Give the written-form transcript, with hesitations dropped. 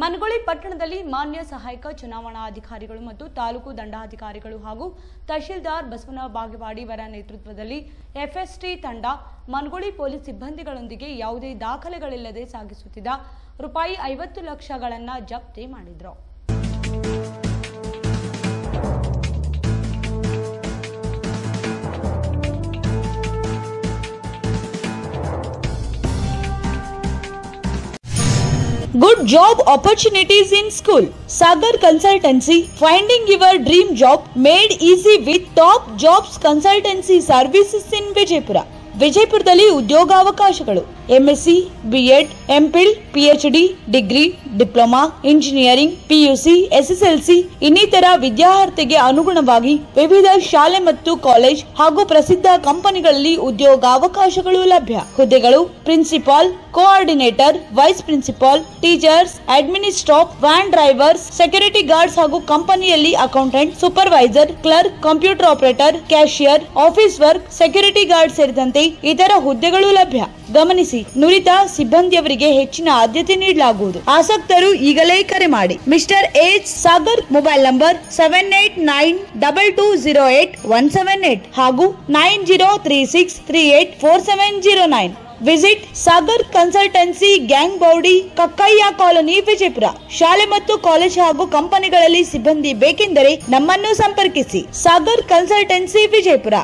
ಮನಗೊಳಿ ಪಟ್ಟಣದಲ್ಲಿ ಮಾನ್ಯ ಸಹಾಯಕ ಚುನಾವಣಾಧಿಕಾರಿಗಳು ಮತ್ತು ತಾಲೂಕು ದಂಡಾಧಿಕಾರಿಗಳು ಹಾಗೂ ತಹಶೀಲ್ದಾರ್ ಬಸವನ ಬಾಗೇವಾಡಿಯವರ ನೇತೃತ್ವದಲ್ಲಿ ಎಫ್ಎಸ್ಟಿ ತಂಡ ಮನಗೊಳಿ ಪೊಲೀಸ್ ಸಿಬ್ಬಂದಿಗಳೊಂದಿಗೆ ಯಾವುದೇ ದಾಖಲೆಗಳಿಲ್ಲದೆ ಸಾಗಿಸುತ್ತಿದ್ದ ರೂಪಾಯಿ 50 ಲಕ್ಷಗಳನ್ನು ಜಪ್ತಿ ಮಾಡಿದರು. Good job opportunities in school. Sagar Consultancy, finding your dream job made easy with top jobs consultancy services in Vijaypura. ವಿಜಯಪುರದಲ್ಲಿ ಉದ್ಯೋಗಾವಕಾಶಗಳು MSc, B.Ed, MPhil, PhD, degree, diploma, engineering, PUC, SSLC ಇನ್ನಿತರ ವಿದ್ಯಾರ್ಥಿಗೆ ಅನುಗುಣವಾಗಿ ವಿವಿಧ ಶಾಲೆ ಮತ್ತು ಕಾಲೇಜ್ ಹಾಗೂ ಪ್ರಸಿದ್ಧ ಕಂಪನಿಗಳಲ್ಲಿ ಉದ್ಯೋಗಾವಕಾಶಗಳು ಲಭ್ಯ. ಹುದ್ದೆಗಳು principal, coordinator, vice principal, teachers, administrative, van drivers, security guards ಹಾಗೂ ಕಂಪನಿಯಲ್ಲಿ accountant, supervisor, clerk, computer operator, cashier, office work, security guard ಸೇರಿದಂತೆ ಇತರ ಹುದ್ದೆಗಳು ಲಭ್ಯ. ಗಮನಿಸಿ, ನುರಿತ ಸಿಬ್ಬಂದಿಯವರಿಗೆ ಹೆಚ್ಚಿನ ಆದ್ಯತೆ ನೀಡಲಾಗುವುದು. ಆಸಕ್ತರು ಈಗಲೇ ಕರೆ ಮಾಡಿ. Mister H Sagar, mobile number 7892208178 ಹಾಗೂ 9036384709. Visit Sagar consultancy, gang body, Kakkayya colony, Vijayapura. ಶಾಲೆ ಮತ್ತು ಕಾಲೇಜ್ ಹಾಗೂ ಕಂಪನಿಗಳಲ್ಲಿ ಸಿಬ್ಬಂದಿ ಬೇಕೆಂದರೆ ನಮ್ಮನ್ನು ಸಂಪರ್ಕಿಸಿ. ಸಾಗರ್ ಕನ್ಸಲ್ಟೆನ್ಸಿ, ವಿಜಯಪುರ.